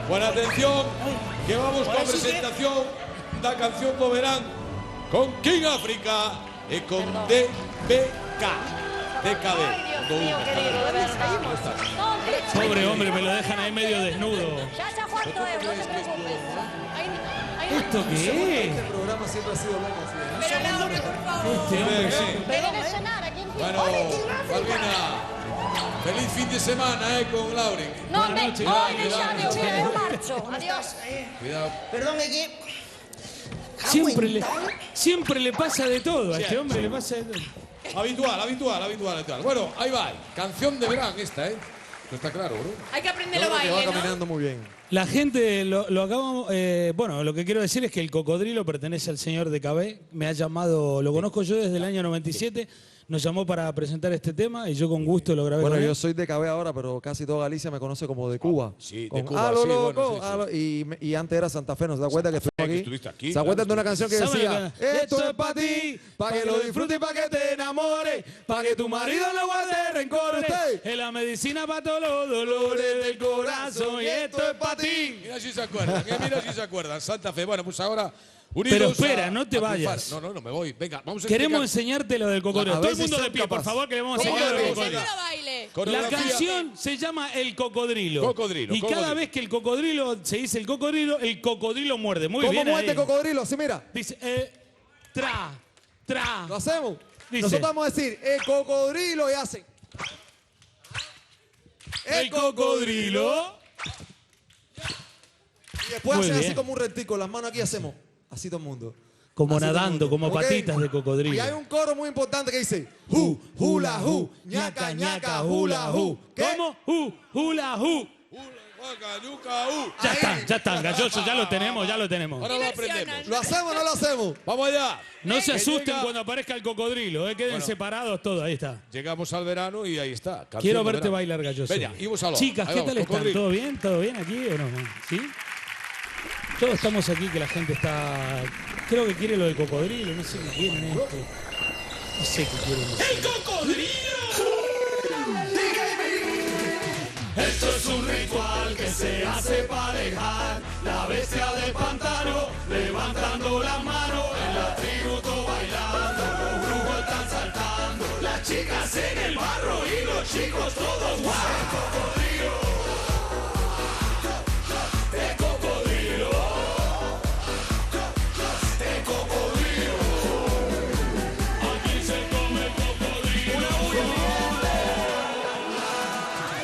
Buena atención, que vamos con a presentación da canción do verán con King África e con DBK. DKB. Pobre hombre, me lo dejan ahí medio desnudo. Ya cuánto es, no te preocupes. ¿Esto qué es? Este programa siempre ha sido blanco así. Pero Laura, por favor. Este hombre. ¿Querés cenar? ¿A quién quieres? Bueno, Malvina, feliz fin de semana con Lauren. No, me llame, yo marcho. Adiós. Cuidado. Perdón, que... Siempre le pasa de todo. A este hombre le pasa de todo. Habitual. Bueno, ahí va. Canción de verán esta, No está claro, bro. Hay que aprender a Que va bailar, ¿no? caminando muy bien. La gente lo acabamos. Bueno, lo que quiero decir es que el cocodrilo pertenece al señor DKB. Me ha llamado, lo conozco yo desde el año 97. Nos llamó para presentar este tema y yo con gusto lo grabé. Bueno, con él. yo soy de KB ahora, pero casi toda Galicia me conoce como de Cuba. Sí, de Con Cuba, Alo sí, Loco, bueno, sí, Alo, y antes era Santa Fe, ¿no se da cuenta que estuviste aquí, ¿Se acuerdan de una canción que ¿Sabe decía, lo que- esto es para ti, para que lo disfrutes y para que te enamores, para que tu marido no guarde rencores, Es la medicina para todos los dolores del corazón y esto es para ti. Mira si se acuerdan, Santa Fe. Bueno, pues ahora... Pero espera, no te a triunfar. vayas. No me voy. Venga, vamos a Queremos explicar. enseñarte lo del cocodrilo. A Todo ver el si mundo son de pie, por capaces. favor, que le vamos a ¿Cómo enseñar lo del que cocodrilo. baile. La Coreografía. canción se llama El Cocodrilo. Cocodrilo, Y cada cocodrilo. vez que el cocodrilo muerde. Muy ¿Cómo bien muerde ahí. cocodrilo? Sí, mira, Dice, tra. lo hacemos. Dice. Nosotros vamos a decir, el cocodrilo y hacen. El cocodrilo. Y después Muy hacen así bien. como un retico, las manos aquí hacemos. Así todo el mundo. Como Así todo el nadando, mundo. como ¿Ok? patitas de Y cocodrilo. hay un coro muy importante que dice, hula, ñaca, ñaca, hula, ¿Qué? ¿Cómo? Hula, Ya están, gallosos, ya lo tenemos. Ahora lo aprendemos. ¿Lo hacemos o no lo hacemos? Vamos allá. No se Que asusten llega- cuando aparezca el cocodrilo, queden Bueno. separados todos, ahí está. Llegamos al verano y ahí está. Canción Quiero de verte verano. bailar, galloso. Venga, íbamos a lo. Chicas, Ahí ¿qué vamos, tal están? cocodrilo. ¿Todo bien? ¿Todo bien aquí o no? ¿Sí? Todos estamos aquí, que la gente está... Creo que quiere lo del cocodrilo, no sé qué quieren esto. No sé qué quieren. ¡El cocodrilo! Esto es un ritual que se hace para dejar la bestia de pantano levantando las manos en la tribu todo bailando, los brujos están saltando, las chicas en el barro y los chicos todos guau. El cocodrilo, el cocodrilo, aquí se come el cocodrilo.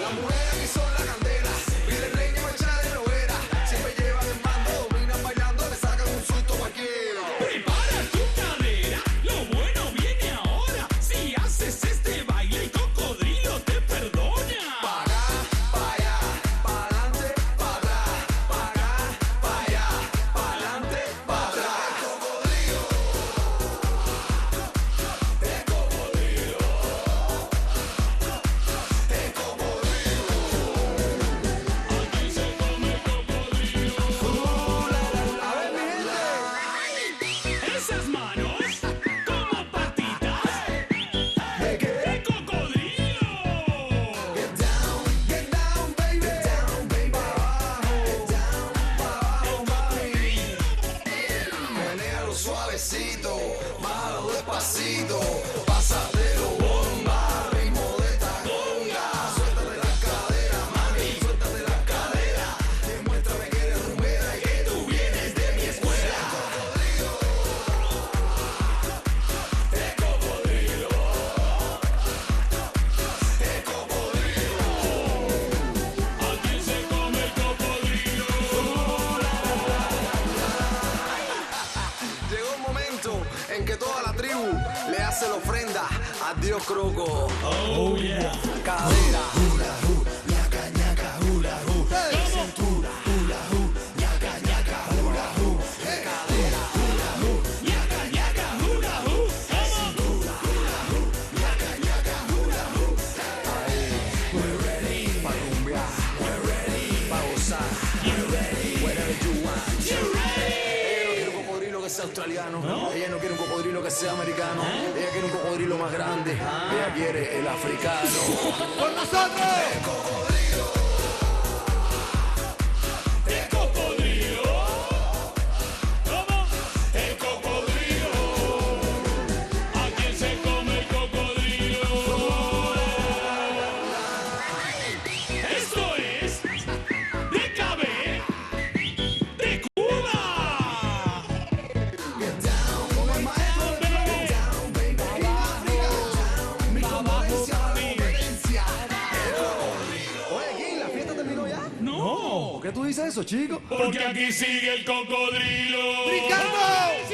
Las mujeres aquí son la candela, pide reina y echar de novela. Siempre llevan el mando, dominan bailando, le sacan un susto cualquiera. Prepara tu cadera, lo bueno viene ahora. Si haces este baile, el cocodrilo te perdona. Pa' acá, pa' allá, pa' adelante, pa' atrás. Pa' acá, pa' allá, pa' adelante, pa' atrás. A ver, mi gente. Esas manos como patitas de cocodrilo. Get down, baby. Get down, baby. Pa' abajo, mami. Menéalo suavecito, bájalo despacito. Pásatelo bomba, ritmo de esta conga. Suéltate la cadera, mami, suéltate la cadera. Demuéstrame que eres rumbera y que tú vienes de mi escuela. Aquí se come el cocodrilo. Llegó un momento en que toda la tribu le hace la ofrenda a Dios Croco. Oh, yeah. Cadera. Ñaca, ñaca, hula, cintura. Ñaca, ñaca, hula, cadera. Ñaca, ñaca, hula, cintura. Ñaca, ñaca, hula, ahí. We're ready pa' rumbear. We're ready pa' gozar. You're ready whatever you want. You're ready. Ella no quiere un cocodrilo que sea australiano. Ella no quiere un cocodrilo que sea americano. Ella quiere un cocodrilo más grande. Ella quiere el africano. ¡Con nosotros! El cocodrilo. El No. ¿Por qué tú dices eso, chico? Porque aquí sigue el cocodrilo. ¡Brincando!